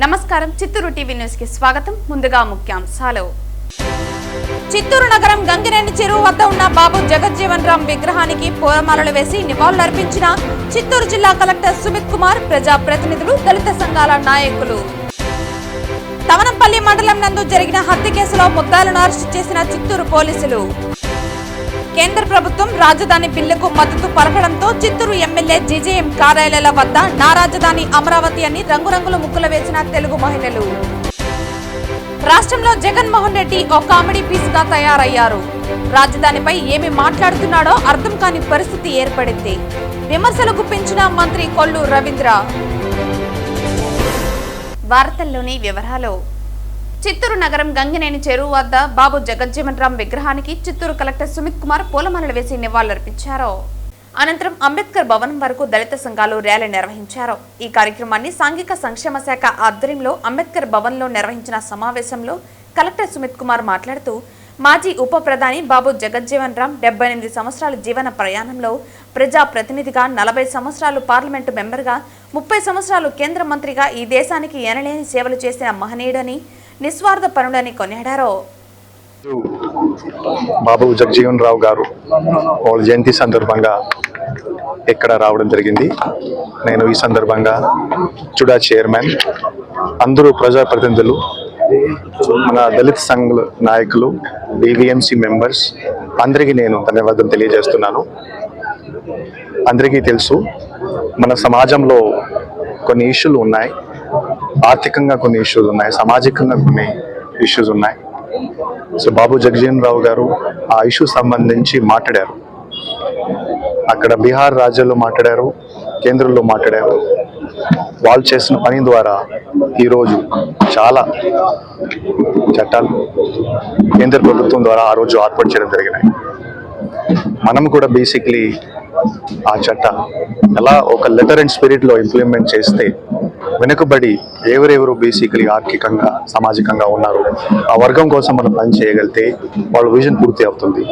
నమస్కారం Chittoor TV news కి స్వాగతం. ముందుగా ముఖ్యాంశాలు. చిత్తూరు నగరం గంగినేని చెరువు వద్ద ఉన్న బాబు జగజ్జీవన్ రామ్ విగ్రహానికి పూలమాలలు వేసి నివాళులర్పించిన చిత్తూరు జిల్లా కలెక్టర్ సుమిత్ కుమార్, ప్రజా ప్రతినిధులు, దళిత సంఘాల నాయకులు. తవనంపల్లి మండలం నందు జరిగిన హత్య కేసులో ముద్దాయిలను అరెస్టు చేసిన చిత్తూరు పోలీసులు. కేంద్ర ప్రభుత్వం రాజధాని బిల్లుకు మద్దతు పలకడంతో చిత్తూరు ఎమ్మెల్యే జీజేఎం కార్యాలయాల వద్ద నా రాజధాని అమరావతి అని రంగురంగుల ముగ్గులు వేసిన తెలుగు మహిళలు. రాష్ట్రంలో జగన్మోహన్ రెడ్డి ఓ కామెడీ పీస్గా తయారయ్యారు. రాజధానిపై ఏమి మాట్లాడుతున్నాడో అర్థం కాని పరిస్థితి ఏర్పడింది. విమర్శలు గుప్పించిన మంత్రి కొల్లు రవీంద్ర. వార్తల్లోని వివరాలు. చిత్తూరు నగరం గంగినేని చెరువు వద్ద బాబు జగజ్జీవన్ రామ్ విగ్రహానికి చిత్తూరు కలెక్టర్ సుమిత్ కుమార్ పూలమాలలు వేసి నివాళులర్పించారు. అనంతరం అంబేద్కర్ భవనం వరకు దళిత సంఘాలు ర్యాలీ నిర్వహించారు. ఈ కార్యక్రమాన్ని సాంఘిక సంక్షేమ శాఖ ఆధ్వర్యంలో అంబేద్కర్ భవన్లో నిర్వహించిన సమావేశంలో కలెక్టర్ సుమిత్ కుమార్ మాట్లాడుతూ, మాజీ ఉప ప్రధాని బాబు జగజ్జీవన్ రామ్ 78 సంవత్సరాల జీవన ప్రయాణంలో ప్రజా ప్రతినిధిగా, 40 సంవత్సరాలు పార్లమెంటు మెంబర్గా, 30 సంవత్సరాలు కేంద్ర మంత్రిగా ఈ దేశానికి ఎనలేని సేవలు చేసిన మహనీయుడని, నిస్వార్థ పరుడని కొనియాడారు. బాబు జగజ్జీవన్ రావు గారు వాళ్ళ జయంతి సందర్భంగా ఇక్కడ రావడం జరిగింది. నేను ఈ సందర్భంగా చుడా చైర్మన్, అందరూ ప్రజాప్రతినిధులు, మన దళిత సంఘ నాయకులు, డివిఎంసి మెంబర్స్ అందరికీ నేను ధన్యవాదాలు తెలియజేస్తున్నాను. అందరికీ తెలుసు, మన సమాజంలో కొన్ని ఇష్యూలు ఉన్నాయి, ఆర్థికంగా కొన్ని ఇష్యూలు ఉన్నాయి, సామాజికంగా కొన్ని ఇష్యూస్ ఉన్నాయి. సో బాబు జగజ్జీవన్ రావు గారు ఆ ఇష్యూ సంబంధించి మాట్లాడారు. అక్కడ బీహార్ రాజ్యాల్లో మాట్లాడారు, కేంద్రంలో మాట్లాడారు. వాళ్ళు చేసిన పని ద్వారా ఈరోజు చాలా చట్టాలు కేంద్ర ప్రభుత్వం ద్వారా ఆ రోజు ఏర్పాటు చేయడం జరిగినాయి. మనం కూడా బేసిక్లీ ఆ చట్టం ఎలా ఒక లెటర్ అండ్ స్పిరిట్లో ఇంప్లిమెంట్ చేస్తే వెనుకబడి ఎవరెవరు బేసికలీ ఆర్థికంగా, సామాజికంగా ఉన్నారు, ఆ వర్గం కోసం మనం పని చేయగలిగితే వాళ్ళ విజన్ పూర్తి అవుతుంది.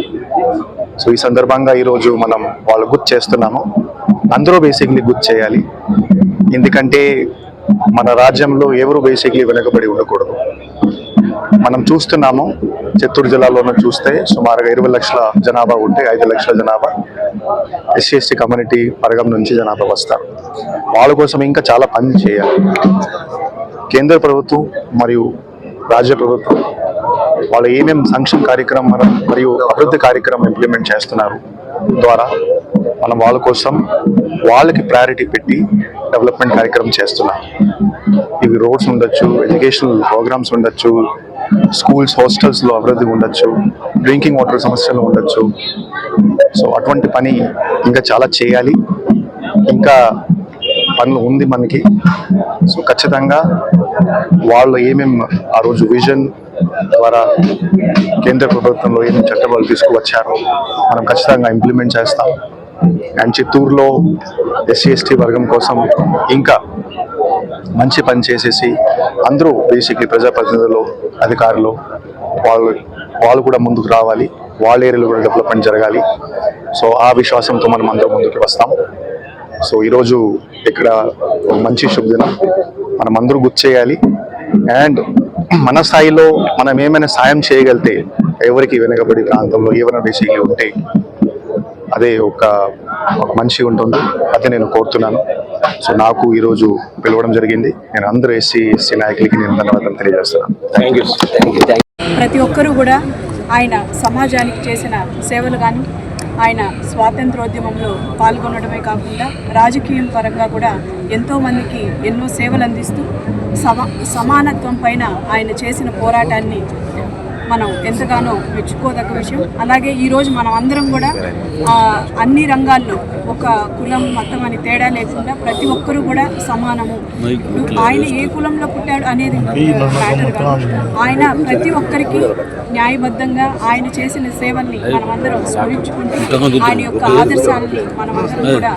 సో ఈ సందర్భంగా ఈరోజు మనం వాళ్ళు గుర్తు చేస్తున్నాము. అందరూ బేసిక్లీ గుర్తు చేయాలి. ఎందుకంటే మన రాజ్యంలో ఎవరు బేసిక్లీ వెనుకబడి ఉండకూడదు. మనం చూస్తున్నాము, చిత్తూరు జిల్లాలోనూ చూస్తే సుమారుగా 20 లక్షల జనాభా ఉంటే 5 లక్షల జనాభా ఎస్సీ కమ్యూనిటీ వర్గం నుంచి జనాభా వస్తారు. వాళ్ళ కోసం ఇంకా చాలా పని చేయాలి. కేంద్ర ప్రభుత్వం మరియు రాజ్య ప్రభుత్వం వాళ్ళు ఏమేమి సంక్షేమ కార్యక్రమం మరియు అభివృద్ధి కార్యక్రమం ఇంప్లిమెంట్ చేస్తున్నారు ద్వారా మనం వాళ్ళ కోసం వాళ్ళకి ప్రయారిటీ పెట్టి డెవలప్మెంట్ కార్యక్రమం చేస్తున్నాం. ఇవి రోడ్స్ ఉండొచ్చు, ఎడ్యుకేషనల్ ప్రోగ్రామ్స్ ఉండొచ్చు, స్కూల్స్, హాస్టల్స్లో అభివృద్ధి ఉండొచ్చు, డ్రింకింగ్ వాటర్ సమస్యలు ఉండొచ్చు. సో అటువంటి పని ఇంకా చాలా చేయాలి. ఇంకా పనులు ఉంది మనకి. సో ఖచ్చితంగా వాళ్ళు ఏమేమి ఆ రోజు విజన్ ద్వారా కేంద్ర ప్రభుత్వంలో ఏమేమి చట్టాలు తీసుకువచ్చారో మనం ఖచ్చితంగా ఇంప్లిమెంట్ చేస్తాం. అండ్ చిత్తూరులో ఎస్సీ వర్గం కోసం ఇంకా మంచి పని చేసేసి అందరూ బేసిక్లీ ప్రజాప్రతినిధులు, అధికారులు వాళ్ళు కూడా ముందుకు రావాలి. వాళ్ళ ఏరియాలో కూడా డెవలప్మెంట్ జరగాలి. సో ఆ విశ్వాసంతో మనం అందరూ ముందుకు వస్తాం. సో ఈరోజు ఇక్కడ మంచి శుభదినం, మనం అందరూ గుర్తు చేయాలి. అండ్ మన స్థాయిలో మనం ఏమైనా సాయం చేయగలిగితే ఎవరికి వెనకబడి ప్రాంతంలో ఏమైనా బేసిక్లీ ఉంటే అదే ఒక మంచి ఉంటుంది. అదే నేను కోరుతున్నాను. సో నాకు ఈరోజు పిలవడం జరిగింది. నేను అందరూ ఎస్సీ నాయకులకి నేను ధన్యవాదాలు తెలియజేస్తున్నాను. ప్రతి ఒక్కరూ కూడా ఆయన సమాజానికి చేసిన సేవలు కానీ, ఆయన స్వాతంత్రోద్యమంలో పాల్గొనడమే కాకుండా రాజకీయం పరంగా కూడా ఎంతోమందికి ఎన్నో సేవలు అందిస్తూ సమానత్వం పైన ఆయన చేసిన పోరాటాన్ని మనం ఎంతగానో మెచ్చుకోదగ్గ విషయం. అలాగే ఈరోజు మనం అందరం కూడా అన్ని రంగాల్లో ఒక కులం, మతం అని తేడా లేకుండా ప్రతి ఒక్కరూ కూడా సమానము. ఆయన ఏ కులంలో పుట్టాడు అనేది మ్యాటర్ కాదు. ఆయన ప్రతి ఒక్కరికి న్యాయబద్ధంగా ఆయన చేసిన సేవల్ని మనమందరం స్మరించుకుంటూ ఆయన యొక్క ఆదర్శాలని మనమందరం కూడా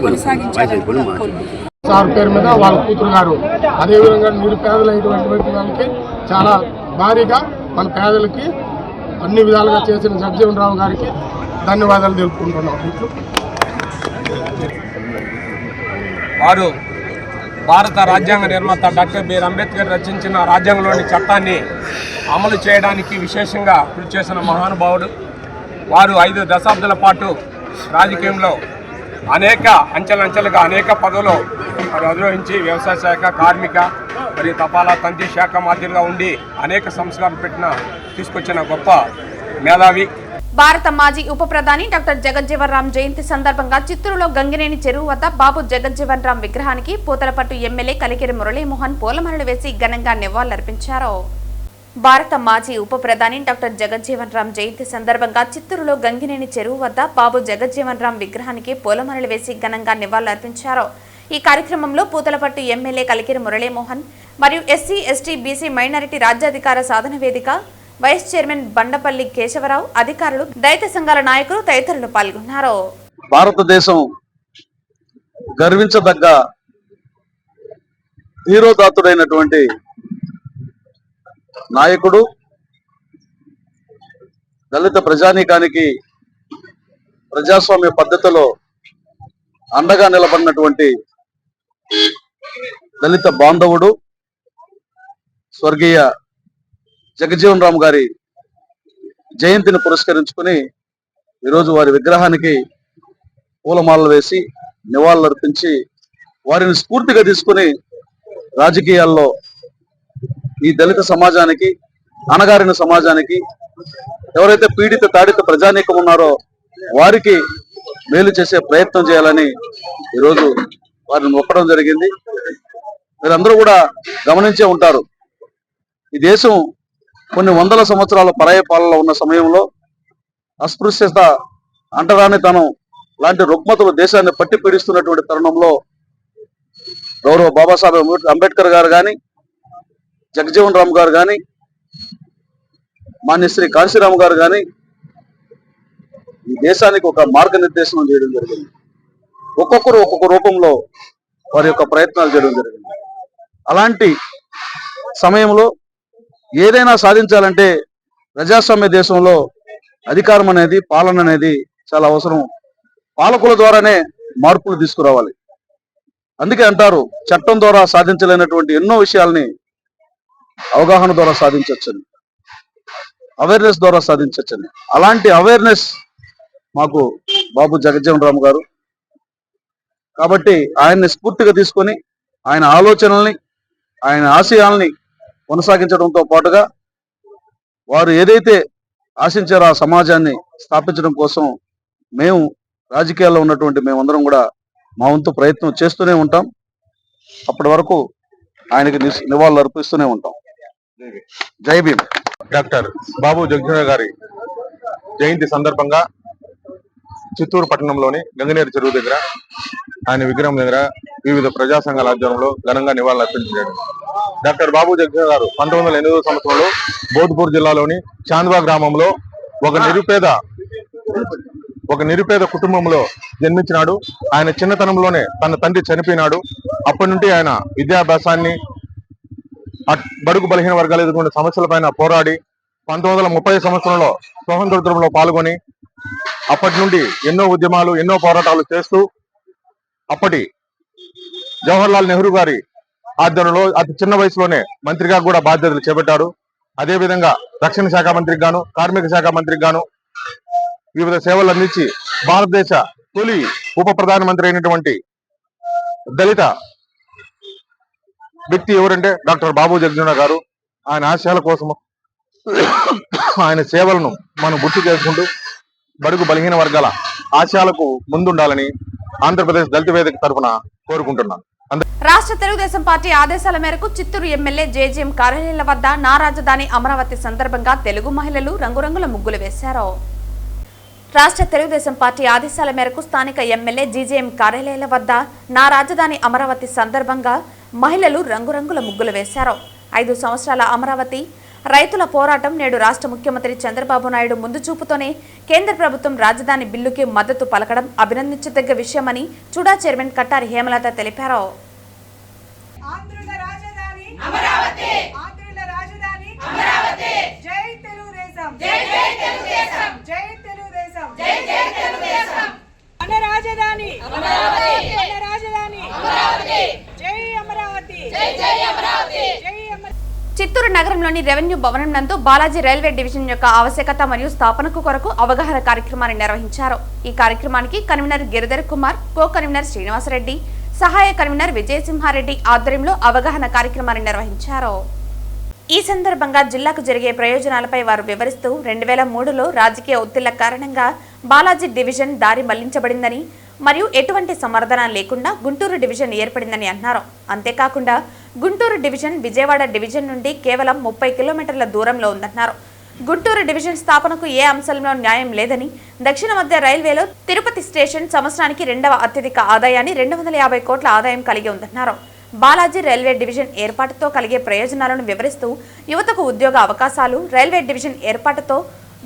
కొనసాగించాలని కూడా కోరుకుంటున్నాం. సార్ పేరు మీద వాళ్ళ కూతురు గారు, అదేవిధంగా నిరుపేదలైనటువంటి వాళ్ళకి చాలా భారీగా మన పేదలకి అన్ని విధాలుగా చేసిన జగజ్జీవన్ రావు గారికి ధన్యవాదాలు తెలుపుకుంటున్నాం. వారు భారత రాజ్యాంగ నిర్మాత డాక్టర్ బిఆర్ అంబేద్కర్ రచించిన రాజ్యాంగంలోని చట్టాన్ని అమలు చేయడానికి విశేషంగా కృషి చేసిన మహానుభావుడు. వారు 5 దశాబ్దాల పాటు రాజకీయంలో అనేక అంచెలంచెలుగా అనేక పదవులు మరి అధిరోహించి వ్యవసాయ శాఖ, కార్మిక మరియు తపాలా తంతి శాఖ మాధ్యంగా ఉండి అనేక సంస్కారాలు తీసుకొచ్చిన గొప్ప మేధావి. భారత మాజీ ఉప ప్రధాని డాక్టర్ జగజ్జీవన్ రామ్ జయంతి సందర్భంగా చిత్తూరులో గంగినేని చెరువు వద్ద బాబు జగజ్జీవన్ రామ్ విగ్రహానికి పూతలపట్టు ఎమ్మెల్యే కలికిరి మురళీమోహన్ పూలమాలలు వేసి ఘనంగా నివాళులర్పించారు. భారత మాజీ ఉప ప్రధాని డాక్టర్ జగజ్జీవన్ రామ్ జయంతి సందర్భంగా చిత్తూరులో గంగినేని చెరువు వద్ద బాబు జగజ్జీవన్ రామ్ విగ్రహానికి పూలమాలలు వేసి ఘనంగా నివాళులర్పించారు. ఈ కార్యక్రమంలో పూతలపట్టు ఎమ్మెల్యే కలికిరి మురళీమోహన్ మరియు ఎస్సీ, ఎస్టీ, బీసీ మైనారిటీ రాజ్యాధికార సాధన వేదిక వైస్ చైర్మన్ బండపల్లి కేశవరావు, అధికారులు, దళిత సంఘాల నాయకులు తదితరులు పాల్గొన్నారు. భారతదేశం గర్వించదగ్గ ధీరోదాత్తుడైనటువంటి నాయకుడు, దళిత ప్రజానీకానికి ప్రజాస్వామ్య పద్ధతిలో అండగా నిలబడినటువంటి దళిత బాంధవుడు, స్వర్గీయ జగజ్జీవన్ రామ్ గారి జయంతిని పురస్కరించుకుని ఈరోజు వారి విగ్రహానికి పూలమాలలు వేసి నివాళులర్పించి వారిని స్ఫూర్తిగా తీసుకుని రాజకీయాల్లో ఈ దళిత సమాజానికి, అణగారిన సమాజానికి, ఎవరైతే పీడిత తాడిత ప్రజానీకం ఉన్నారో వారికి మేలు చేసే ప్రయత్నం చేయాలని ఈరోజు వారిని మొక్కడం జరిగింది. మీరందరూ కూడా గమనించే ఉంటారు, ఈ దేశం కొన్ని వందల సంవత్సరాల పరాయ పాలనలో ఉన్న సమయంలో అస్పృశ్యత, అంటరానితనం లాంటి రుగ్మతలు దేశాన్ని పట్టి పీడిస్తున్నటువంటి తరుణంలో గౌరవ బాబాసాహెబ్ అంబేద్కర్ గారు కానీ, జగజ్జీవన్ రామ్ గారు కానీ, మాన్యశ్రీ కాశీరామ్ గారు కానీ ఈ దేశానికి ఒక మార్గనిర్దేశనం చేయడం జరిగింది. ఒక్కొక్కరు ఒక్కొక్క రూపంలో వారి యొక్క ప్రయత్నాలు చేయడం జరిగింది. అలాంటి సమయంలో ఏదైనా సాధించాలంటే ప్రజాస్వామ్య దేశంలో అధికారం అనేది, పాలన అనేది చాలా అవసరం. పాలకుల ద్వారానే మార్పులు తీసుకురావాలి. అందుకే అంటారు, చట్టం ద్వారా సాధించలేనటువంటి ఎన్నో విషయాల్ని అవగాహన ద్వారా సాధించవచ్చని, అవేర్నెస్ ద్వారా సాధించవచ్చని. అలాంటి అవేర్నెస్ మాకు బాబు జగజ్జీవన్ రామ్ గారు. కాబట్టి ఆయన్ని స్ఫూర్తిగా తీసుకొని ఆయన ఆలోచనల్ని, ఆయన ఆశయాల్ని కొనసాగించడంతో పాటుగా వారు ఏదైతే ఆశించారో ఆ సమాజాన్ని స్థాపించడం కోసం మేము రాజకీయాల్లో ఉన్నటువంటి మేమందరం కూడా మా వంతు ప్రయత్నం చేస్తూనే ఉంటాం. అప్పటి వరకు ఆయనకి నివాళులు అర్పిస్తూనే ఉంటాం. జై భీమ్. డాక్టర్ బాబు జగజ్జీవన్ గారి జయంతి సందర్భంగా చిత్తూరు పట్టణంలోని గంగినేరు చెరువు దగ్గర ఆయన విగ్రహం దగ్గర వివిధ ప్రజా సంఘాల ఆధ్వర్యంలో ఘనంగా నివాళులు అర్పించారు. డాక్టర్ బాబు జగజ్జీవన్ గారు 1908వ సంవత్సరంలో బోధ్పూర్ జిల్లాలోని చాంద్వా గ్రామంలో ఒక నిరుపేద కుటుంబంలో జన్మించినాడు. ఆయన చిన్నతనంలోనే తన తండ్రి చనిపోయినాడు. అప్పటి నుండి ఆయన విద్యాభ్యాసాన్ని, బడుగు బలహీన వర్గాలు ఎదుర్కొనే సమస్యలపైన పోరాడి 1930 సంవత్సరంలో స్వాతంత్రోద్యమంలో పాల్గొని అప్పటి నుండి ఎన్నో ఉద్యమాలు, ఎన్నో పోరాటాలు చేస్తూ అప్పటి జవహర్లాల్ నెహ్రూ గారి ఆధ్వర్యంలో అతి చిన్న వయసులోనే మంత్రిగా కూడా బాధ్యతలు చేపట్టారు. అదేవిధంగా రక్షణ శాఖ మంత్రికి గాను, కార్మిక శాఖ మంత్రికి గాను వివిధ సేవలు అందించి భారతదేశ తొలి ఉప ప్రధానమంత్రి అయినటువంటి దళిత వ్యక్తి ఎవరంటే డాక్టర్ బాబు జగజ్జీవన్ గారు. ఆయన ఆశయాల కోసం, ఆయన సేవలను మనం గుర్తు చేసుకుంటూ బడుగు బలహీన వర్గాల ఆశయాలకు ముందుండాలని ఆంధ్రప్రదేశ్ దళిత వేదిక తరఫున కోరుకుంటున్నాను. రాష్ట్ర తెలుగుదేశం పార్టీ ఆదేశాల మేరకు చిత్తూరు ఎమ్మెల్యే జేజేఎం కార్యాలయాల వద్ద నా రాజధాని అమరావతి సందర్భంగా తెలుగు మహిళలు రంగురంగుల ముగ్గులు వేశారు. రాష్ట్ర తెలుగుదేశం పార్టీ ఆదేశాల మేరకు స్థానిక ఎమ్మెల్యే జీజేఎం కార్యాలయాల వద్ద నా రాజధాని అమరావతి సందర్భంగా మహిళలు రంగురంగుల ముగ్గులు వేశారు. 5 సంవత్సరాల అమరావతి రైతుల పోరాటం నేడు రాష్ట్ర ముఖ్యమంత్రి చంద్రబాబు నాయుడు ముందు చూపుతోనే కేంద్ర ప్రభుత్వం రాజధాని బిల్లుకి మద్దతు పలకడం అభినందించదగ్గ విషయమని చుడా చైర్మన్ కట్టారి హేమలత తెలిపారు. రాజధాని అమరావతి, జై అమరావతి. చిత్తూరు నగరంలోని రెవెన్యూ భవనం నందు బాలాజీ రైల్వే డివిజన్ యొక్క ఆవశ్యకత మరియు స్థాపనకు కొరకు అవగాహన కార్యక్రమాన్ని నిర్వహించారు. ఈ కార్యక్రమానికి convener Giridhar Kumar, co convener Srinivasa Reddy, సహాయ కన్వీనర్ విజయసింహారెడ్డి ఆధ్వర్యంలో అవగాహన కార్యక్రమాన్ని నిర్వహించారు. ఈ సందర్భంగా జిల్లాకు జరిగే ప్రయోజనాలపై వారు వివరిస్తూ 2003లో రాజకీయ ఒత్తిళ్ల కారణంగా బాలాజీ డివిజన్ దారి మళ్లించబడిందని మరియు ఎటువంటి సమర్థన లేకుండా గుంటూరు డివిజన్ ఏర్పడిందని అన్నారు. అంతేకాకుండా గుంటూరు డివిజన్ విజయవాడ డివిజన్ నుండి కేవలం 30 కిలోమీటర్ల దూరంలో ఉందన్నారు. గుంటూరు డివిజన్ స్థాపనకు ఏ అంశంలో న్యాయం లేదని, దక్షిణ మధ్య రైల్వేలో తిరుపతి స్టేషన్ సంవత్సరానికి 2వ అత్యధిక ఆదాయాన్ని 250 కోట్ల ఆదాయం కలిగి ఉందన్నారు. బాలాజీ రైల్వే డివిజన్ ఏర్పాటుతో కలిగే ప్రయోజనాలను వివరిస్తూ యువతకు ఉద్యోగ అవకాశాలు, రైల్వే డివిజన్ ఏర్పాటుతో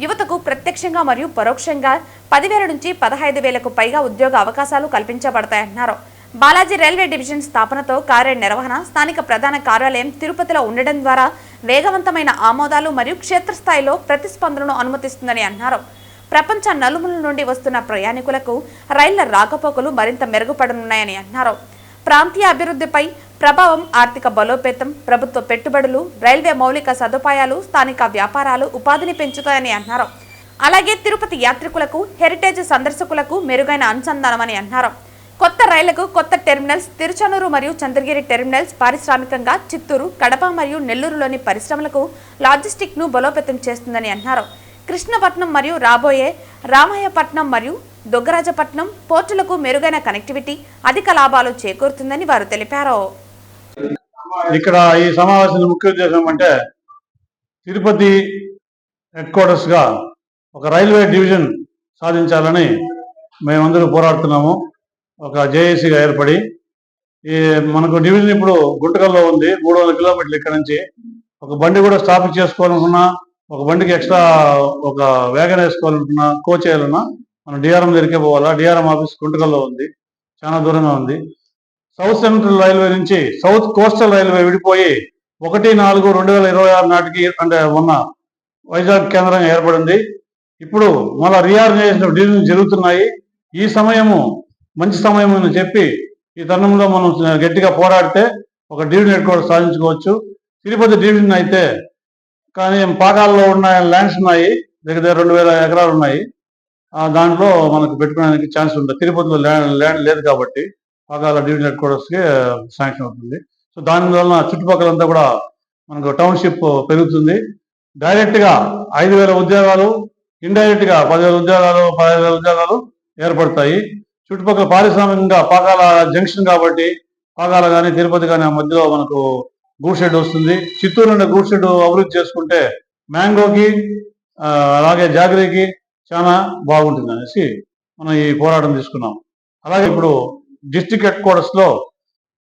యువతకు ప్రత్యక్షంగా మరియు పరోక్షంగా 10,000 నుంచి 15,000కు పైగా ఉద్యోగ అవకాశాలు కల్పించబడతాయన్నారు. బాలాజీ రైల్వే డివిజన్ స్థాపనతో కార్యనిర్వహణ స్థానిక ప్రధాన కార్యాలయం తిరుపతిలో ఉండడం ద్వారా వేగవంతమైన ఆమోదాలు మరియు క్షేత్రస్థాయిలో ప్రతిస్పందనను అనుమతిస్తుందని అన్నారు. ప్రపంచ నలుమూలల నుండి వస్తున్న ప్రయాణికులకు రైళ్ల రాకపోకలు మరింత మెరుగుపడనున్నాయని అన్నారు. ప్రాంతీయ అభివృద్ధిపై ప్రభావం, ఆర్థిక బలోపేతం, ప్రభుత్వ పెట్టుబడులు, రైల్వే మౌలిక సదుపాయాలు, స్థానిక వ్యాపారాలు ఉపాధిని పెంచుతాయని అన్నారు. అలాగే తిరుపతి యాత్రికులకు, హెరిటేజ్ సందర్శకులకు మెరుగైన అనుసంధానమని అన్నారు. కొత్త రైళ్లకు కొత్త టెర్మినల్స్, తిరుచానూరు మరియు చంద్రగిరి టెర్మినల్స్ పారిశ్రామికంగా చిత్తూరు, కడప మరియు నెల్లూరులోని పరిశ్రమలకు లాజిస్టిక్ ను బలోపేతం చేస్తుందని అన్నారు. కృష్ణపట్నం మరియు రాబోయే రామయ్యపట్నం మరియు దొగ్గరాజపట్నం పోర్టులకు మెరుగైన కనెక్టివిటీ, అధిక లాభాలు చేకూరుతుందని వారు తెలిపారు. ఇక్కడ ఈ సమావేశం ముఖ్య ఉద్దేశం అంటే తిరుపతి హెడ్ క్వార్టర్స్ గా ఒక రైల్వే డివిజన్ సాధించాలని మేమందరూ పోరాడుతున్నాము. ఒక జేఏసీగా ఏర్పడి మనకు డివిజన్ ఇప్పుడు గుంటకల్లో ఉంది. 300 కిలోమీటర్లు ఇక్కడ నుంచి. ఒక బండి కూడా స్టాప్ చేసుకోవాలనుకున్నా, ఒక బండికి ఎక్స్ట్రా ఒక వేగన్ వేసుకోవాలనుకున్నా, కోచ్ చేయాలన్నా మనం డిఆర్ఎం దగ్గరికే పోవాలా. డిఆర్ఎం ఆఫీస్ గుంటకల్లో ఉంది, చాలా దూరంగా ఉంది. సౌత్ సెంట్రల్ రైల్వే నుంచి సౌత్ కోస్టల్ రైల్వే విడిపోయి 1/4/2026 నాటికి అంటే మొన్న వైజాగ్ కేంద్రంగా ఏర్పడింది. ఇప్పుడు మళ్ళా రీఆర్గనైజేషన్ డివిజన్ జరుగుతున్నాయి. ఈ సమయము మంచి సమయం అని చెప్పి ఈ తరుణంలో మనం గట్టిగా పోరాడితే ఒక డివిజన్ హెడ్ క్వార్టర్ సాధించుకోవచ్చు. తిరుపతి డివిజన్ అయితే కానీ పాకాల్లో ఉన్న ల్యాండ్స్ ఉన్నాయి, దగ్గర 2,000 ఎకరాలు ఉన్నాయి. దాంట్లో మనకు పెట్టుకోవడానికి ఛాన్స్ ఉంటుంది. తిరుపతిలో ల్యాండ్ లేదు కాబట్టి పాకాల డివిజన్ హెడ్ క్వార్టర్స్కి శాంక్షన్ అవుతుంది. సో దానివల్ల చుట్టుపక్కలంతా కూడా మనకు టౌన్షిప్ పెరుగుతుంది. డైరెక్ట్గా 5,000 ఉద్యోగాలు, ఇండైరెక్ట్గా 10,000 ఉద్యోగాలు, 15,000 ఉద్యోగాలు ఏర్పడతాయి. చుట్టుపక్కల పారిశ్రామికంగా పాకాల జంక్షన్ కాబట్టి పాకాల కానీ తిరుపతి కానీ ఆ మధ్యలో మనకు గూడ్ షెడ్ వస్తుంది. చిత్తూరు నుండి గూడ్ షెడ్ అభివృద్ధి చేసుకుంటే మ్యాంగోకి అలాగే జాగరికి చాలా బాగుంటుంది అనేసి మనం ఈ పోరాటం తీసుకున్నాం. అలాగే ఇప్పుడు డిస్ట్రిక్ట్ హెడ్ క్వార్టర్స్ లో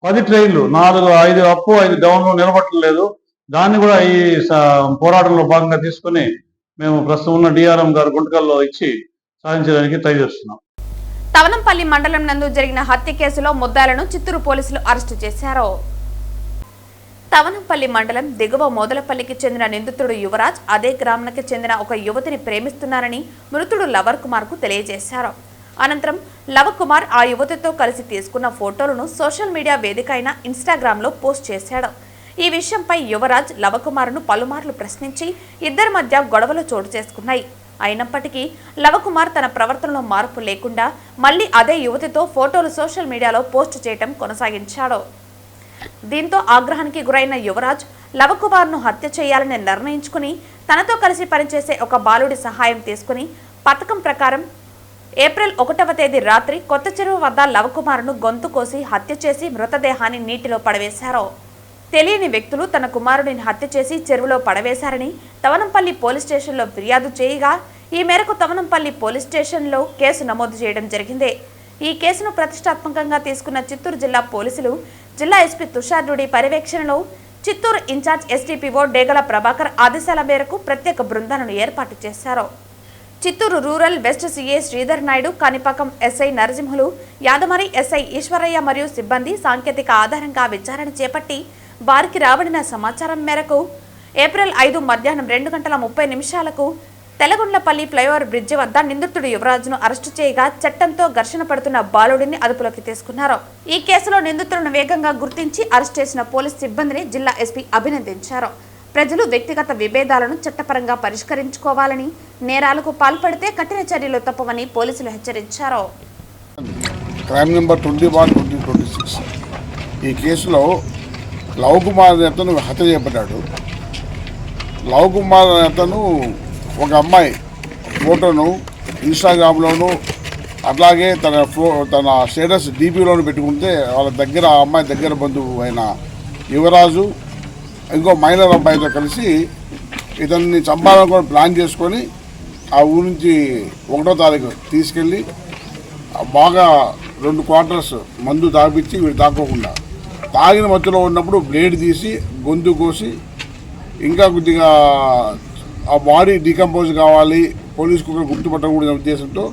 10 ట్రైన్లు 4, 5 అప్ 5 డౌన్ నిలబట్టలేదు. దాన్ని కూడా ఈ పోరాటంలో భాగంగా తీసుకుని మేము ప్రస్తుతం ఉన్న డిఆర్ఎం గారు గుంటకల్లో ఇచ్చి సాధించడానికి ట్రై చేస్తున్నాం. తవనంపల్లి మండలం నందు జరిగిన హత్య కేసులో ముద్దాయిలను చిత్తూరు పోలీసులు అరెస్టు చేశారు. తవనంపల్లి మండలం దిగువ మోదలపల్లికి చెందిన నిందితుడు యువరాజ్ అదే గ్రామానికి చెందిన ఒక యువతిని ప్రేమిస్తున్నారని మృతుడు లవర్ కుమార్ కు తెలియజేశారు. అనంతరం లవర్ కుమార్ ఆ యువతితో కలిసి తీసుకున్న ఫోటోలను సోషల్ మీడియా వేదిక అయిన ఇన్స్టాగ్రామ్ లో పోస్ట్ చేశాడు. ఈ విషయంపై యువరాజ్ లవర్ కుమార్ ను పలుమార్లు ప్రశ్నించి ఇద్దరి మధ్య గొడవలు చోటు చేసుకున్నాయి. అయినప్పటికీ లవర్ కుమార్ తన ప్రవర్తనలో మార్పు లేకుండా మళ్లీ అదే యువతితో ఫోటోలు సోషల్ మీడియాలో పోస్ట్ చేయడం కొనసాగించాడు. దీంతో ఆగ్రహానికి గురైన యువరాజ్ లవర్ కుమార్ ను హత్య చేయాలని నిర్ణయించుకుని తనతో కలిసి పనిచేసే ఒక బాలుడి సహాయం తీసుకుని పథకం ప్రకారం ఏప్రిల్ 1వ తేదీ రాత్రి కొత్త చెరువు వద్ద లవర్ కుమార్ ను గొంతు కోసి హత్య చేసి మృతదేహాన్ని నీటిలో పడవేశారు. తెలియని వ్యక్తులు తన కుమారుడిని హత్య చేసి చెరువులో పడవేశారని తవనంపల్లి పోలీస్ స్టేషన్లో ఫిర్యాదు చేయగా ఈ మేరకు తవనంపల్లి పోలీస్ స్టేషన్లో కేసు నమోదు చేయడం జరిగింది. ఈ కేసును ప్రతిష్టాత్మకంగా తీసుకున్న చిత్తూరు జిల్లా పోలీసులు జిల్లా ఎస్పీ తుషార్ రెడ్డి పర్యవేక్షణలో చిత్తూరు ఇన్ఛార్జ్ ఎస్టీపీఓ డేగల ప్రభాకర్ ఆదేశాల మేరకు ప్రత్యేక బృందాలను ఏర్పాటు చేశారు. Chittoor rural west CA Sridhar Naidu, Kanipakam SI Narasimhulu, Yadamari SI Eswaraiah మరియు సిబ్బంది సాంకేతిక ఆధారంగా విచారణ చేపట్టి వారికి రాబడిన సమాచారం మేరకు ఏప్రిల్ 5 మధ్యాహ్నం 2:30 నిమిషాలకు తెలగొండ్లపల్లి ఫ్లైఓవర్ బ్రిడ్జి వద్ద నిందితుడు యువరాజును అరెస్టు చేయగా చట్టంతో ఘర్షణ పడుతున్న బాలుడిని అదుపులోకి తీసుకున్నారు. ఈ కేసులో నిందితులను వేగంగా గుర్తించి అరెస్ట్ చేసిన పోలీస్ సిబ్బందిని జిల్లా ఎస్పీ అభినందించారు. ప్రజలు వ్యక్తిగత విభేదాలను చట్టపరంగా పరిష్కరించుకోవాలని, నేరాలకు పాల్పడితే కఠిన చర్యలు తప్పవని పోలీసులు హెచ్చరించారు. క్రైమ్ నెంబర్ 20/2026 ఈ కేసులో లవ్ కుమార్ అతను హత్య చేయబడ్డాడు. లవ్ కుమార్ అతను ఒక అమ్మాయి ఫోటోను ఇన్స్టాగ్రామ్లోను అట్లాగే తన స్టేటస్ డీపీలోను పెట్టుకుంటే వాళ్ళ దగ్గర ఆ అమ్మాయి దగ్గర బంధువు అయిన యువరాజు ఇంకో మైనర్ అబ్బాయితో కలిసి ఇతన్ని చంపాలని కూడా ప్లాన్ చేసుకొని ఆ ఊరి నుంచి 1వ తారీఖు తీసుకెళ్ళి బాగా 2 క్వార్టర్స్ మందు తాగిపించి వీడు తాకోకుండా తాగిన మధ్యలో ఉన్నప్పుడు బ్లేడ్ తీసి గొంతు కోసి ఇంకా కొద్దిగా ఆ బాడీ డీకంపోజ్ కావాలి, పోలీసుకు గుర్తుపట్టకూడదనే ఉద్దేశంతో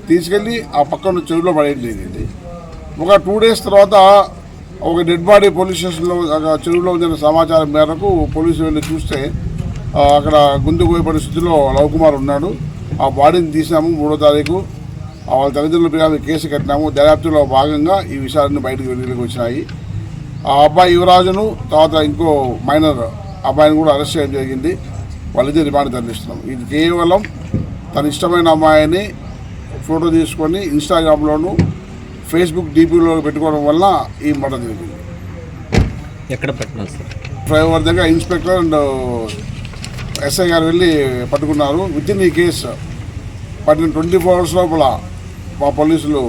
తీసుకెళ్ళి ఆ పక్కన చెరువులో పడేయడం జరిగింది. ఒక 2 డేస్ తర్వాత ఒక డెడ్ బాడీ పోలీస్ స్టేషన్లో చెరువులో ఉన్న సమాచారం మేరకు పోలీసులు వెళ్ళి చూస్తే అక్కడ గొంతు కోయ పరిస్థితిలో లవ్ కుమార్ ఉన్నాడు. ఆ బాడీని తీసినాము. 3వ తారీఖు వాళ్ళ తల్లిదండ్రుల పేరు కేసు కట్టినాము. దర్యాప్తులో భాగంగా ఈ విషయాలన్నీ బయటకు వెలుగులోకి వచ్చినాయి. ఆ అబ్బాయి యువరాజును తర్వాత ఇంకో మైనర్ అబ్బాయిని కూడా అరెస్ట్ చేయడం జరిగింది. వాళ్ళిద్దరు రిమాండ్ తరలిస్తున్నాం. ఇది కేవలం తన ఇష్టమైన అమ్మాయిని ఫోటో తీసుకొని ఇన్స్టాగ్రామ్లోను ఫేస్బుక్ డీపీలో పెట్టుకోవడం వల్ల ఈ మర్డర్ జరిగింది. ఎక్కడ పెట్టినారు సార్? ఫ్లైఓవర్ దగ్గర ఇన్స్పెక్టర్ అండ్ ఎస్ఐ గారు వెళ్ళి పట్టుకున్నారు. వితిన్ ఈ కేసు పట్టిన 24 hours లోపల మా పోలీసులు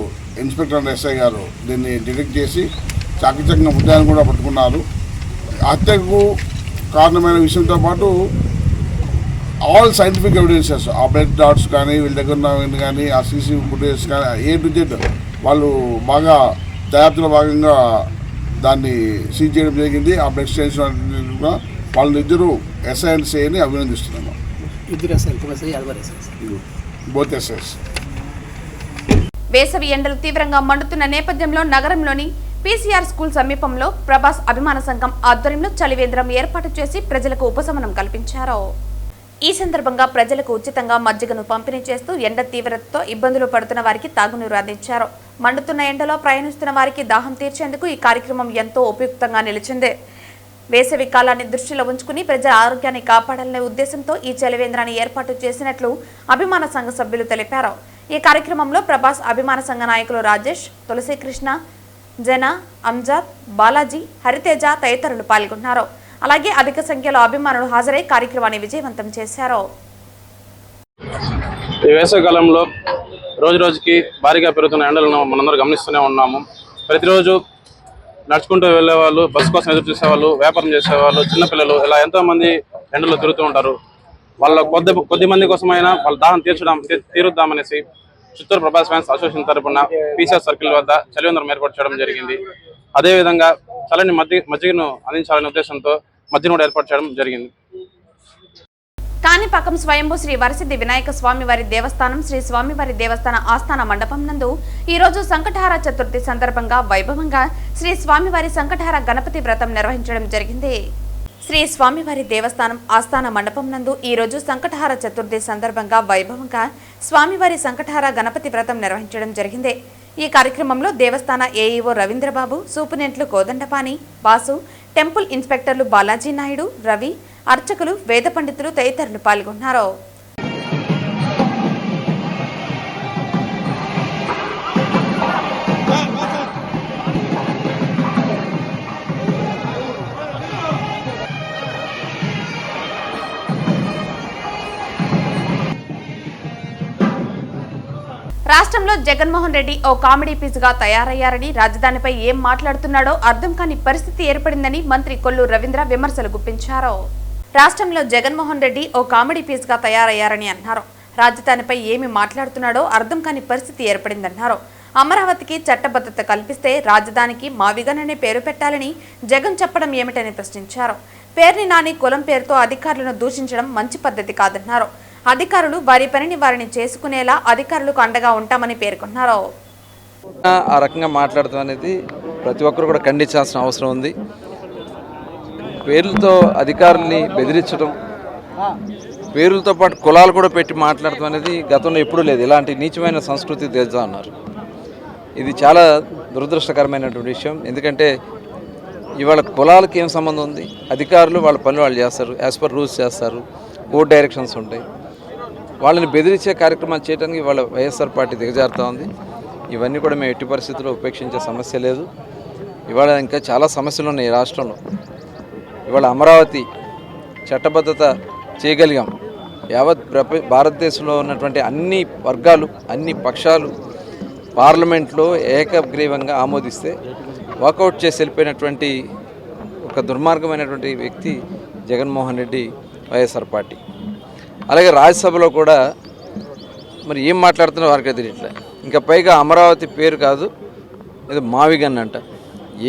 ఇన్స్పెక్టర్ అండ్ ఎస్ఐ గారు దీన్ని డిటెక్ట్ చేసి చాకచక్యంగా ముద్దాయిని కూడా పట్టుకున్నారు. హత్యకు కారణమైన విషయంతో పాటు ఆల్ సైంటిఫిక్ ఎవిడెన్సెస్, ఆ బ్లడ్ డాట్స్ కానీ వీళ్ళ దగ్గర ఉన్న కానీ ఆ సీసీ ఫుటేజ్ కానీ A to Z వాళ్ళు బాగా దర్యాప్తులో భాగంగా దాన్ని సీజ్ చేయడం జరిగింది. ఆ బ్లడ్ స్టెయిన్స్ వాళ్ళిద్దరూ ఎస్ఐ అండ్ సిఐని అభినందిస్తున్నాము. Both SIs. వేసవి ఎండలు తీవ్రంగా మండుతున్న నేపథ్యంలో నగరంలోని పీసీఆర్ స్కూల్ సమీపంలో ప్రభాస్ అభిమాన సంఘం ఆధ్వర్యంలో చలివేంద్రం ఏర్పాటు చేసి ప్రజలకు ఉపశమనం కల్పించారు. ఈ సందర్భంగా ప్రజలకు ఉచితంగా మజ్జిగను పంపిణీ చేస్తూ ఎండ తీవ్రతతో ఇబ్బందులు పడుతున్న వారికి తాగునీరు అందించారు. మండుతున్న ఎండలో ప్రయాణిస్తున్న వారికి దాహం తీర్చేందుకు ఈ కార్యక్రమం ఎంతో ఉపయుక్తంగా నిలిచింది. వేసవి కాలాన్ని దృష్టిలో ఉంచుకుని ప్రజల ఆరోగ్యాన్ని కాపాడాలనే ఉద్దేశంతో ఈ చలివేంద్రాన్ని ఏర్పాటు చేసినట్లు అభిమాన సంఘ సభ్యులు తెలిపారు. ఈ కార్యక్రమంలో ప్రభాస్ అభిమాన సంఘ నాయకులు రాజేష్, తులసీకృష్ణ, జన, అంజాద్, బాలాజీ, హరితేజ తదితరులు పాల్గొన్నారు. అలాగే అధిక సంఖ్యలో అభిమానులు హాజరై కార్యక్రమాన్ని విజయవంతం చేశారు. ఈ వేసవికాలంలో రోజు రోజుకి భారీగా పెరుగుతున్న ఎండలను మనందరూ గమనిస్తూనే ఉన్నాము. ప్రతిరోజు నడుచుకుంటూ వెళ్ళే వాళ్ళు, బస్సు కోసం ఎదురు చూసేవాళ్ళు, వ్యాపారం చేసేవాళ్ళు, చిన్నపిల్లలు ఇలా ఎంతోమంది ఎండలో తిరుగుతూ ఉంటారు. వాళ్ళ కొద్ది మంది కోసమైనా వాళ్ళ దాహం తీరుద్దామనేసి చిత్తూరు ప్రభాస్ ఫ్యాన్స్ అసోసియేషన్ తరపున పీసీఆర్ సర్కిల్ వద్ద చలివేంద్రం ఏర్పాటు చేయడం జరిగింది. అదేవిధంగా చల్లని మజ్జిగను అందించాలనే ఉద్దేశంతో మజ్జిగను కూడా ఏర్పాటు చేయడం జరిగింది. కాణిపాకం స్వయంభూ శ్రీ వరసిద్ధి వినాయక స్వామివారి దేవస్థానం శ్రీ స్వామివారి దేవస్థాన ఆస్థాన మండపం నందు ఈ రోజు సంకటహార చతుర్థి సందర్భంగా వైభవంగా శ్రీ స్వామివారి సంకటహార గణపతి వ్రతం నిర్వహించడం జరిగింది. శ్రీ స్వామివారి దేవస్థానం ఆస్థాన మండపం నందు ఈ రోజు సంకటహార చతుర్థి సందర్భంగా వైభవంగా స్వామివారి సంకటహార గణపతి వ్రతం నిర్వహించడం జరిగింది. ఈ కార్యక్రమంలో దేవస్థాన ఏఈఓ రవీంద్రబాబు, సూపరింటెండెంట్లు కోదండపాణి, బాసు, టెంపుల్ ఇన్స్పెక్టర్లు బాలాజీ నాయుడు, రవి, అర్చకులు, వేద పండితులు తదితరులు పాల్గొన్నారు. రాష్ట్రంలో జగన్మోహన్ రెడ్డి ఓ కామెడీ పీస్గా తయారయ్యారని, రాజధానిపై ఏం మాట్లాడుతున్నాడో అర్థం కాని పరిస్థితి ఏర్పడిందని మంత్రి కొల్లు రవీంద్ర విమర్శలు గుప్పించారు. రాష్ట్రంలో జగన్మోహన్ రెడ్డి ఓ కామెడీ పీస్గా తయారయ్యారని అన్నారు. రాజధానిపై ఏమి మాట్లాడుతున్నాడో అర్థం కాని పరిస్థితి ఏర్పడిందన్నారు. అమరావతికి చట్టబద్ధత కల్పిస్తే రాజధానికి మావిగననే పేరు పెట్టాలని జగన్ చెప్పడం ఏమిటని ప్రశ్నించారు. పేర్ని నాని కులం పేరుతో అధికారులను దూషించడం మంచి పద్ధతి కాదన్నారు. అధికారులు వారి పనిని వారిని చేసుకునేలా అధికారులకు అండగా ఉంటామని పేర్కొన్నారు. ఆ రకంగా మాట్లాడటం అనేది ప్రతి ఒక్కరు కూడా ఖండించాల్సిన అవసరం ఉంది. పేర్లతో అధికారుల్ని బెదిరించడం, పేరులతో పాటు కులాలు కూడా పెట్టి మాట్లాడటం అనేది గతంలో ఎప్పుడూ లేదు. ఇలాంటి నీచమైన సంస్కృతి తెచ్చా ఉన్నారు. ఇది చాలా దురదృష్టకరమైనటువంటి విషయం. ఎందుకంటే ఇవాళ కులాలకి ఏం సంబంధం ఉంది? అధికారులు వాళ్ళ పనులు వాళ్ళు చేస్తారు, యాజ్ పర్ రూల్స్ చేస్తారు, కోర్టు డైరెక్షన్స్ ఉంటాయి. వాళ్ళని బెదిరించే కార్యక్రమాలు చేయడానికి ఇవాళ వైఎస్ఆర్ పార్టీ దిగజారుతూ ఉంది. ఇవన్నీ కూడా మేము ఎట్టి పరిస్థితుల్లో ఉపేక్షించే సమస్య లేదు. ఇవాళ ఇంకా చాలా సమస్యలు ఉన్నాయి ఈ రాష్ట్రంలో. ఇవాళ అమరావతి చట్టబద్ధత చేయగలిగాం. యావత్ భారతదేశంలో ఉన్నటువంటి అన్ని వర్గాలు, అన్ని పక్షాలు పార్లమెంట్లో ఏకగ్రీవంగా ఆమోదిస్తే వాకౌట్ చేసి వెళ్ళిపోయినటువంటి ఒక దుర్మార్గమైనటువంటి వ్యక్తి జగన్మోహన్ రెడ్డి, వైఎస్ఆర్ పార్టీ. అలాగే రాజ్యసభలో కూడా మరి ఏం మాట్లాడుతున్నా వారికే తెలియట్లే. ఇంకా పైగా అమరావతి పేరు కాదు, ఏదో మావిగన్ అంట.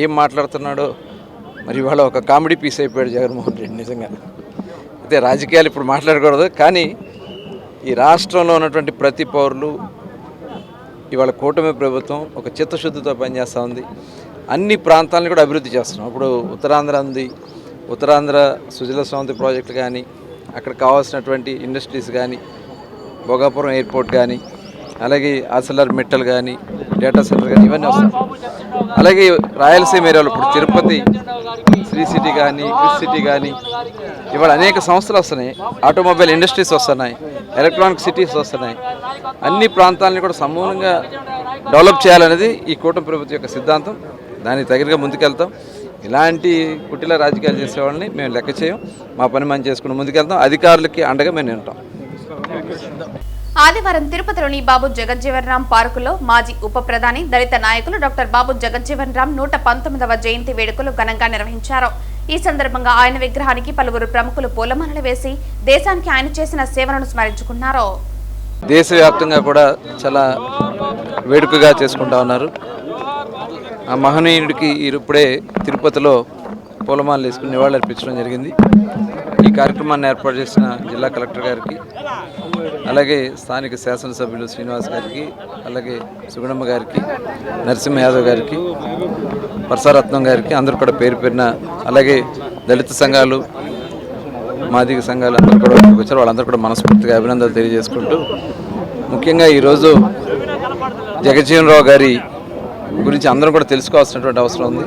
ఏం మాట్లాడుతున్నాడో మరి ఇవాళ ఒక కామెడీ పీస్ అయిపోయాడు జగన్మోహన్ రెడ్డి నిజంగా. అయితే రాజకీయాలు ఇప్పుడు మాట్లాడకూడదు, కానీ ఈ రాష్ట్రంలో ఉన్నటువంటి ప్రతి పౌరులు ఇవాళ కూటమి ప్రభుత్వం ఒక చిత్తశుద్ధితో పనిచేస్తూ ఉంది. అన్ని ప్రాంతాలను కూడా అభివృద్ధి చేస్తున్నాం. ఇప్పుడు ఉత్తరాంధ్ర ఉంది, ఉత్తరాంధ్ర సుజల స్రవంతి ప్రాజెక్టు కానీ, అక్కడ కావాల్సినటువంటి ఇండస్ట్రీస్ కానీ, భోగాపురం ఎయిర్పోర్ట్ కానీ, అలాగే ఆర్సిలర్ మెటల్ కానీ, డేటా సెంటర్ కానీ, ఇవన్నీ వస్తాయి. అలాగే రాయలసీమ ఏరియాలో ఇప్పుడు తిరుపతి శ్రీ సిటీ కానీ, క్రిస్ సిటీ కానీ, ఇవాళ అనేక సంస్థలు వస్తున్నాయి, ఆటోమొబైల్ ఇండస్ట్రీస్ వస్తున్నాయి, ఎలక్ట్రానిక్ సిటీస్ వస్తున్నాయి. అన్ని ప్రాంతాలని కూడా సమూలంగా డెవలప్ చేయాలనేది ఈ కూటమి ప్రభుత్వం యొక్క సిద్ధాంతం. దానికి తగినగా ముందుకెళ్తాం. ఇలాంటి కుటిల రాజకీయాలు చేసేవాళ్ళని మేము లెక్క చేయం. మా పని మనం చేసుకుని ముందుకెళ్తాం. అధికారులకి అండగా మేము ఉంటాం. ఆదివారం తిరుపతిలోని బాబు జగజ్జీవన్ రామ్ పార్కులో మాజీ ఉప ప్రధాని దళిత నాయకులు డాక్టర్ బాబు జగజ్జీవన్ రామ్ 119వ జయంతి వేడుకలు ఘనంగా నిర్వహించారు. ఈ సందర్భంగా ఆయన విగ్రహానికి పలువురు ప్రముఖులు పూలమాలలు వేసి దేశానికి ఆయన చేసిన సేవలను స్మరించుకున్నారు. దేశవ్యాప్తంగా కూడా చాలా వేడుకగా చేసుకుంటా ఉన్నారు. ఆ మహనీయుడికి ఇప్పుడే తిరుపతిలో పూలమాలలు వేసుకుని నివాళులు అర్పించడం జరిగింది. ఈ కార్యక్రమాన్ని ఏర్పాటు చేసిన జిల్లా కలెక్టర్ గారికి, అలాగే స్థానిక శాసనసభ్యులు శ్రీనివాస్ గారికి, అలాగే సుగుణమ్మ గారికి, నరసింహ యాదవ్ గారికి, పరసారత్నం గారికి, అందరూ కూడా పేరు పేరున, అలాగే దళిత సంఘాలు, మాదిగ సంఘాలు అందరూ కూడా వచ్చారు. వాళ్ళందరూ కూడా మనస్ఫూర్తిగా అభినందనలు తెలియజేసుకుంటూ, ముఖ్యంగా ఈరోజు జగజ్జీవన్ రావు గారి గురించి అందరూ కూడా తెలుసుకోవాల్సినటువంటి అవసరం ఉంది.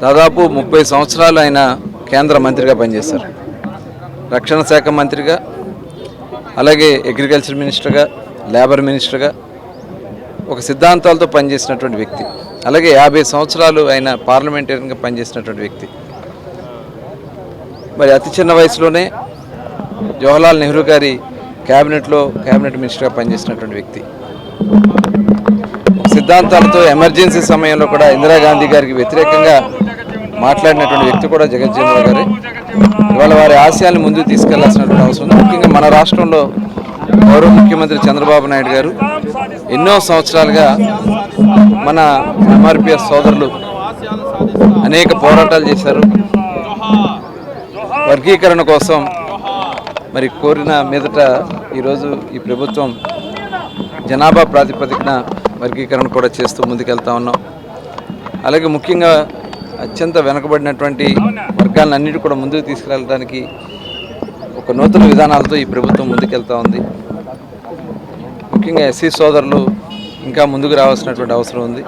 దాదాపు 30 సంవత్సరాలు ఆయన కేంద్ర మంత్రిగా పనిచేశారు. రక్షణ శాఖ మంత్రిగా, అలాగే అగ్రికల్చర్ మినిస్టర్గా, లేబర్ మినిస్టర్గా ఒక సిద్ధాంతాలతో పనిచేసినటువంటి వ్యక్తి. అలాగే 50 సంవత్సరాలు ఆయన పార్లమెంటేరియన్గా పనిచేసినటువంటి వ్యక్తి. మరి అతి చిన్న వయసులోనే జవహర్లాల్ నెహ్రూ గారి క్యాబినెట్ మినిస్టర్గా పనిచేసినటువంటి వ్యక్తి. సిద్ధాంతాలతో ఎమర్జెన్సీ సమయంలో కూడా ఇందిరాగాంధీ గారికి వ్యతిరేకంగా మాట్లాడినటువంటి వ్యక్తి కూడా జగజ్జీవన్ రావు గారే. ఇవాళ వారి ఆశయాలను ముందుకు తీసుకెళ్లాల్సినటువంటి అవసరం ఉంది. ముఖ్యంగా మన రాష్ట్రంలో గౌరవ ముఖ్యమంత్రి చంద్రబాబు నాయుడు గారు ఎన్నో సంవత్సరాలుగా మన ఎంఆర్పిఎస్ సోదరులు అనేక పోరాటాలు చేశారు. వర్గీకరణ కోసం మరి కోరిన మీదట ఈరోజు ఈ ప్రభుత్వం జనాభా ప్రాతిపదికన వర్గీకరణ కూడా చేస్తూ ముందుకెళ్తా ఉన్నాం. అలాగే ముఖ్యంగా అత్యంత వెనుకబడినటువంటి వర్గాలన్నిటి కూడా ముందుకు తీసుకెళ్ళడానికి ఒక నూతన విధానాలతో ఈ ప్రభుత్వం ముందుకెళ్తా ఉంది. ముఖ్యంగా ఎస్సీ సోదరులు ఇంకా ముందుకు రావాల్సినటువంటి అవసరం ఉంది.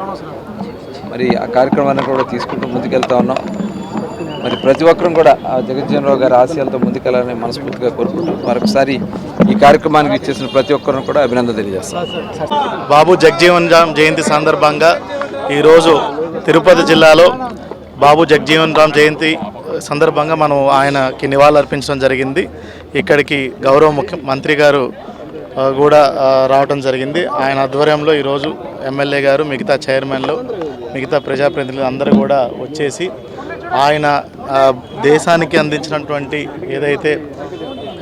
మరి ఆ కార్యక్రమాన్ని కూడా తీసుకుంటూ ముందుకెళ్తా ఉన్నాం. మరి ప్రతి ఒక్కరూ కూడా ఆ జగజ్జీవన్ రావు గారి ఆశయాలతో ముందుకెళ్లాలని మనస్ఫూర్తిగా కోరుకుంటూ మరొకసారి ఈ కార్యక్రమానికి ఇచ్చేసిన ప్రతి ఒక్కరిని కూడా అభినందన తెలియజేస్తాం. బాబు జగజ్జీవన్ రామ్ జయంతి సందర్భంగా ఈరోజు తిరుపతి జిల్లాలో బాబు జగజ్జీవన్ రామ్ జయంతి సందర్భంగా మనం ఆయనకి నివాళులు అర్పించడం జరిగింది. ఇక్కడికి గౌరవ ముఖ్యమంత్రి గారు కూడా రావడం జరిగింది. ఆయన ఆధ్వర్యంలో ఈరోజు ఎమ్మెల్యే గారు, మిగతా చైర్మన్లు, మిగతా ప్రజాప్రతినిధులు అందరూ కూడా వచ్చేసి ఆయన దేశానికి అందించినటువంటి ఏదైతే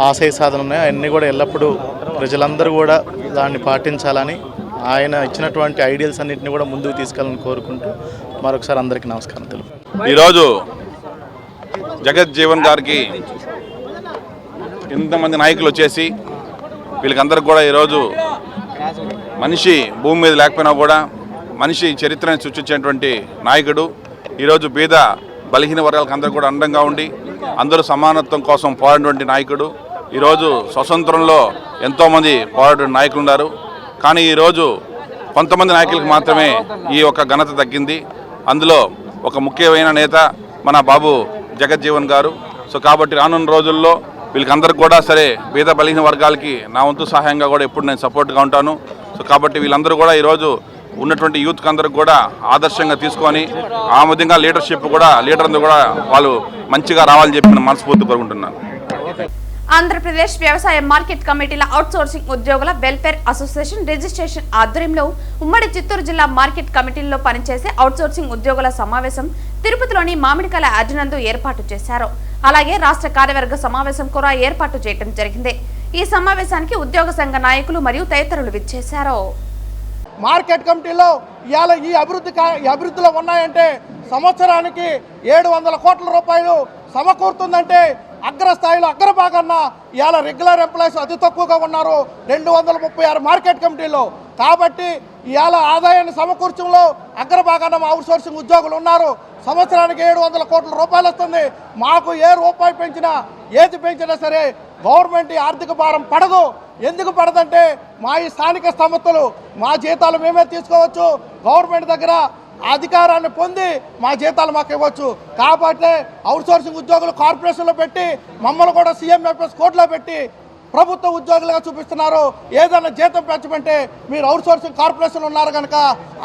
ఆశయ సాధన ఉన్నాయో అవన్నీ కూడా ఎల్లప్పుడూ ప్రజలందరూ కూడా దాన్ని పాటించాలని, ఆయన ఇచ్చినటువంటి ఐడియల్స్ అన్నింటినీ కూడా ముందుకు తీసుకెళ్ళాలని కోరుకుంటూ మరొకసారి అందరికీ నమస్కారం తెలుపు. ఈరోజు జగజ్జీవన్ గారికి ఇంతమంది నాయకులు వచ్చేసి వీళ్ళకందరికి కూడా ఈరోజు మనిషి భూమి మీద లేకపోయినా కూడా మనిషి చరిత్రను సృష్టించేటువంటి నాయకుడు. ఈరోజు బీద బలహీన వర్గాలకు అందరూ కూడా అండంగా ఉండి అందరూ సమానత్వం కోసం పోరాడినటువంటి నాయకుడు. ఈరోజు స్వతంత్రంలో ఎంతోమంది పోరాడిన నాయకులు ఉన్నారు, కానీ ఈరోజు కొంతమంది నాయకులకు మాత్రమే ఈ యొక్క ఘనత దక్కింది. అందులో ఒక ముఖ్యమైన నేత మన బాబు జగజ్జీవన్ గారు. సో కాబట్టి రానున్న రోజుల్లో వీళ్ళకందరికి కూడా సరే పేద బలహీన వర్గాలకి నా వంతు సహాయంగా కూడా ఎప్పుడు నేను సపోర్ట్గా ఉంటాను. సో కాబట్టి వీళ్ళందరూ కూడా ఈరోజు ఉన్నటువంటి యూత్కి అందరికి కూడా ఆదర్శంగా తీసుకొని ఆ విధంగా లీడర్షిప్ కూడా లీడర్ అందరూ కూడా వాళ్ళు మంచిగా రావాలని చెప్పి నేను మనస్ఫూర్తి కోరుకుంటున్నాను. ఆంధ్రప్రదేశ్ వ్యవసాయ మార్కెట్ కమిటీల అవుట్సోర్సింగ్ ఉద్యోగుల వెల్ఫేర్ అసోసియేషన్ రిజిస్ట్రేషన్ ఆధ్వర్యంలో ఉమ్మడి చిత్తూరు జిల్లా మార్కెట్ కమిటీల్లో పనిచేసే అవుట్సోర్సింగ్ ఉద్యోగుల సమావేశం తిరుపతిలోని మామిడికాయల అర్జునందు ఏర్పాటు చేశారు. అలాగే రాష్ట్ర కార్యవర్గ సమావేశం కూడా ఏర్పాటు చేయడం జరిగింది. ఈ సమావేశానికి ఉద్యోగ సంఘ నాయకులు మరియు తదితరులు విచ్చేశారు. మార్కెట్ కమిటీలో ఇవాళ ఈ అభివృద్ధిలో ఉన్నాయంటే సంవత్సరానికి 700 కోట్ల రూపాయలు సమకూరుతుందంటే అగ్రస్థాయిలో అగ్రభాగాన్న ఇవాళ రెగ్యులర్ ఎంప్లాయీస్ అతి తక్కువగా ఉన్నారు 236 మార్కెట్ కమిటీల్లో. కాబట్టి ఇవాళ ఆదాయాన్ని సమకూర్చడంలో అగ్రభాగాన అవుట్సోర్సింగ్ ఉద్యోగులు ఉన్నారు. సంవత్సరానికి 700 కోట్ల రూపాయలు వస్తుంది. మాకు ఏ రూపాయి పెంచినా ఏది పెంచినా సరే గవర్నమెంట్ ఆర్థిక భారం పడదు. ఎందుకు పడదంటే మా ఈ స్థానిక సంస్థలు మా జీతాలు మేమే తీసుకోవచ్చు, గవర్నమెంట్ దగ్గర అధికారాన్ని పొంది మా జీతాలు మాకు ఇవ్వచ్చు. కాబట్టి అవుట్సోర్సింగ్ ఉద్యోగులు కార్పొరేషన్లో పెట్టి మమ్మల్ని కూడా CMFS కోర్టులో పెట్టి ప్రభుత్వ ఉద్యోగులుగా చూపిస్తున్నారు. ఏదైనా జీతం పెంచమంటే మీరు అవుట్సోర్సింగ్ కార్పొరేషన్ ఉన్నారు కనుక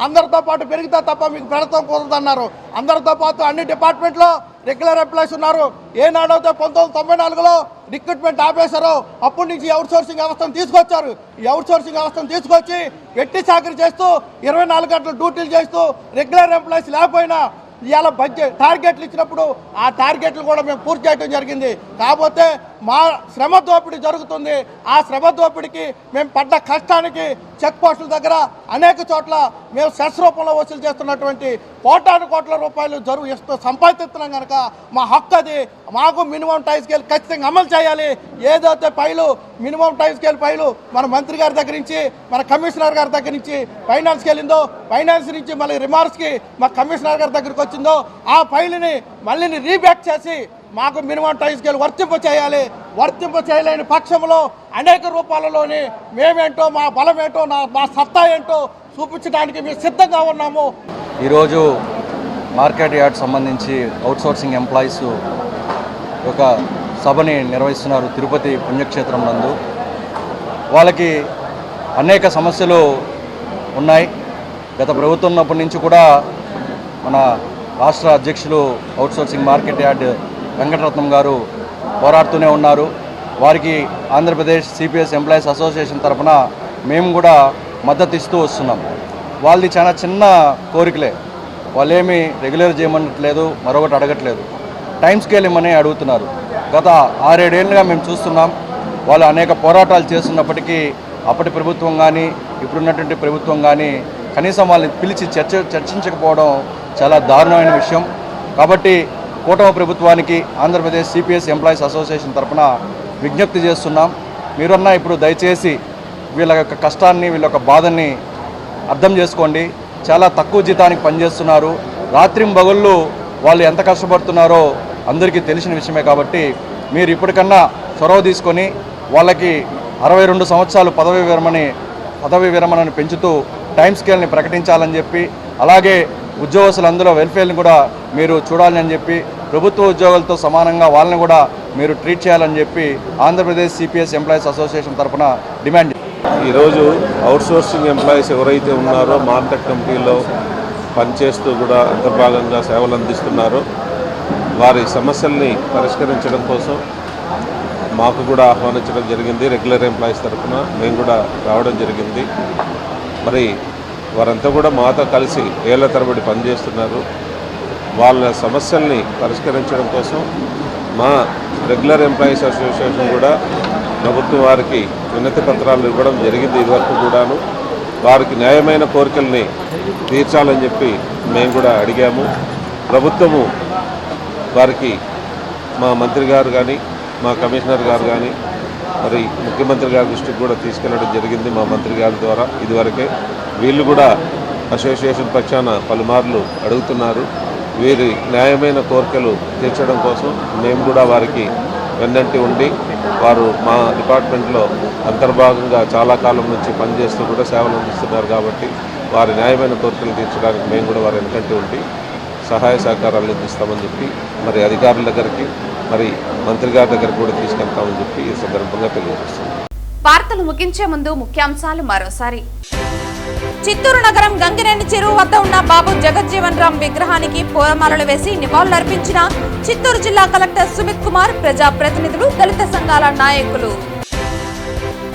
అందరితో పాటు పెరిగితే తప్ప మీకు పెడతాం కుదరదన్నారు. అందరితో పాటు అన్ని డిపార్ట్మెంట్లో రెగ్యులర్ ఎంప్లాయీస్ ఉన్నారు. ఏనాడైతే 1994లో రిక్రూట్మెంట్ ఆపేశారో అప్పటి నుంచి అవుట్సోర్సింగ్ వ్యవస్థను తీసుకొచ్చారు. ఈ అవుట్సోర్సింగ్ వ్యవస్థను తీసుకొచ్చి వెట్టి చాకరీ చేస్తూ 24 గంటలు డ్యూటీలు చేస్తూ రెగ్యులర్ ఎంప్లాయీస్ లేకపోయినా ఇవాళ బడ్జెట్ టార్గెట్లు ఇచ్చినప్పుడు ఆ టార్గెట్లు కూడా మేము పూర్తి చేయడం జరిగింది. కాకపోతే మా శ్రమ దోపిడీ జరుగుతుంది. ఆ శ్రమ దోపిడీకి మేము పడ్డ కష్టానికి చెక్ పోస్టుల దగ్గర అనేక చోట్ల మేము సెస్ రూపంలో వసూలు చేస్తున్నటువంటి కోట్ల రూపాయలు సంపాదిస్తున్నాం కనుక మా హక్కు అది. మాకు మినిమం టైం స్కేల్ ఖచ్చితంగా అమలు చేయాలి. ఏదైతే file minimum time scale file మన మంత్రి గారి దగ్గర నుంచి మన కమిషనర్ గారి దగ్గర నుంచి ఫైనాన్స్కి వెళ్ళిందో, ఫైనాన్స్ నుంచి మళ్ళీ రిమార్క్స్కి మా కమిషనర్ గారి దగ్గరికి వచ్చిందో ఆ ఫైల్ని మళ్ళీ రీబ్యాక్ చేసి మాకు మినిమం టైం స్కేల్ వర్తింప చేయాలి. వర్తింప చేయలేని పక్షంలో అనేక రూపాలలోని మేమేంటో మా బలమేంటో మా సత్తా ఏంటో చూపించడానికి మేము సిద్ధంగా ఉన్నాము. ఈరోజు మార్కెట్ యార్డ్ సంబంధించి అవుట్సోర్సింగ్ ఎంప్లాయీస్ ఒక సభని నిర్వహిస్తున్నారు తిరుపతి పుణ్యక్షేత్రం నందు. వాళ్ళకి అనేక సమస్యలు ఉన్నాయి. గత ప్రభుత్వం ఉన్నప్పటి నుంచి కూడా మన రాష్ట్ర అధ్యక్షులు అవుట్సోర్సింగ్ మార్కెట్ యార్డ్ వెంకటరత్నం గారు పోరాడుతూనే ఉన్నారు. వారికి ఆంధ్రప్రదేశ్ CPS ఎంప్లాయీస్ అసోసియేషన్ తరఫున మేము కూడా మద్దతు ఇస్తూ వస్తున్నాం. వాళ్ళది చాలా చిన్న కోరికలే, వాళ్ళేమీ రెగ్యులర్ చేయమనట్లేదు, మరొకటి అడగట్లేదు, టైం స్కేల్ ఇమ్మని అడుగుతున్నారు. గత 6-7 ఏళ్ళుగా మేము చూస్తున్నాం. వాళ్ళు అనేక పోరాటాలు చేస్తున్నప్పటికీ అప్పటి ప్రభుత్వం కానీ ఇప్పుడున్నటువంటి ప్రభుత్వం కానీ కనీసం వాళ్ళని పిలిచి చర్చించకపోవడం చాలా దారుణమైన విషయం. కాబట్టి కూటమి ప్రభుత్వానికి ఆంధ్రప్రదేశ్ CPS ఎంప్లాయీస్ అసోసియేషన్ తరఫున విజ్ఞప్తి చేస్తున్నాం. మీరున్నా ఇప్పుడు దయచేసి వీళ్ళ యొక్క కష్టాన్ని, వీళ్ళ యొక్క బాధని అర్థం చేసుకోండి. చాలా తక్కువ జీతానికి పనిచేస్తున్నారు. రాత్రింబగళ్ళు వాళ్ళు ఎంత కష్టపడుతున్నారో అందరికీ తెలిసిన విషయమే. కాబట్టి మీరు ఇప్పటికన్నా చొరవ తీసుకొని వాళ్ళకి 62 సంవత్సరాలు పదవి విరమణని పెంచుతూ టైం స్కేల్ని ప్రకటించాలని చెప్పి, అలాగే ఉద్యోగస్తులందరూ వెల్ఫేర్ని కూడా మీరు చూడాలని చెప్పి, ప్రభుత్వ ఉద్యోగులతో సమానంగా వాళ్ళని కూడా మీరు ట్రీట్ చేయాలని చెప్పి ఆంధ్రప్రదేశ్ CPS ఎంప్లాయీస్ అసోసియేషన్ తరఫున డిమాండ్. ఈరోజు అవుట్సోర్సింగ్ ఎంప్లాయీస్ ఎవరైతే ఉన్నారో మార్కెట్ కమిటీలో పనిచేస్తూ కూడా అంతర్భాగంగా సేవలు అందిస్తున్నారో వారి సమస్యల్ని పరిష్కరించడం కోసం మాకు కూడా ఆహ్వానించడం జరిగింది. రెగ్యులర్ ఎంప్లాయీస్ తరఫున మేము కూడా రావడం జరిగింది. మరి వారంతా కూడా మాతో కలిసి ఏళ్ల తరబడి పనిచేస్తున్నారు. వాళ్ళ సమస్యల్ని పరిష్కరించడం కోసం మా రెగ్యులర్ ఎంప్లాయీస్ అసోసియేషన్ కూడా ప్రభుత్వం వారికి వినతి పత్రాలు ఇవ్వడం జరిగింది. ఇదివరకు కూడాను వారికి న్యాయమైన కోరికల్ని తీర్చాలని చెప్పి మేము కూడా అడిగాము. ప్రభుత్వము వారికి మా మంత్రి గారు కానీ మా కమిషనర్ గారు కానీ మరి ముఖ్యమంత్రి గారి దృష్టికి కూడా తీసుకెళ్లడం జరిగింది మా మంత్రి గారి ద్వారా. ఇదివరకే వీళ్ళు కూడా అసోసియేషన్ పక్షాన పలుమార్లు అడుగుతున్నారు. వీరి న్యాయమైన కోరికలు తీర్చడం కోసం మేము కూడా వారికి వెన్నంటి ఉండి వారు మా డిపార్ట్మెంట్లో అంతర్భాగంగా చాలా కాలం నుంచి పనిచేస్తూ కూడా సేవలు అందిస్తున్నారు కాబట్టి వారి న్యాయమైన కోరికలు తీర్చడానికి మేము కూడా వారి వెనకంటి ఉండి సహాయ సహకారాలు అందిస్తామని చెప్పి మరి అధికారుల దగ్గరికి మరి మంత్రి గారి దగ్గరికి కూడా తీసుకెళ్తామని చెప్పి ఈ సందర్భంగా తెలియజేస్తున్నాం. వార్తలు ముగించే ముందు ముఖ్యాంశాలు మరోసారి. చిత్తూరు నగరం గంగినేని చెరువు వద్ద ఉన్న బాబు జగజ్జీవన్ రామ్ విగ్రహానికి పూలమాలలు వేసి నివాళులర్పించిన చిత్తూరు జిల్లా కలెక్టర్ సుమిత్ కుమార్, ప్రజా ప్రతినిధులు, దళిత సంఘాల నాయకులు.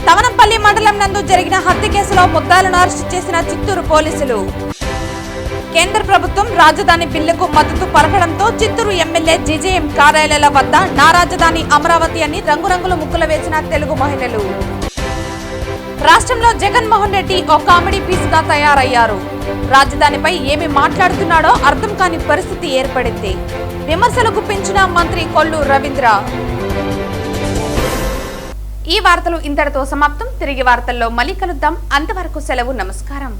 తవనంపల్లి మండలం నందు జరిగిన హత్య కేసులో ముద్దాయిలను అరెస్టు చేసిన చిత్తూరు పోలీసులు. కేంద్ర ప్రభుత్వం రాజధాని బిల్లుకు మద్దతు పలకడంతో చిత్తూరు ఎమ్మెల్యే జీజేఎం కార్యాలయాల వద్ద నా రాజధాని అమరావతి అని రంగురంగుల ముగ్గులు వేసిన తెలుగు మహిళలు. రాష్ట్రంలో జగన్మోహన్ రెడ్డి ఓ కామెడీ పీస్ గా తయారయ్యారు. రాజధానిపై ఏమి మాట్లాడుతున్నాడో అర్థం కాని పరిస్థితి ఏర్పడింది. విమర్శలు గుప్పించిన మంత్రి కొల్లు రవీంద్ర. ఈ వార్తలు ఇంతటితో సమాప్తం. తిరిగి వార్తల్లో మళ్ళీ కలుద్దాం. అంతవరకు సెలవు. నమస్కారం.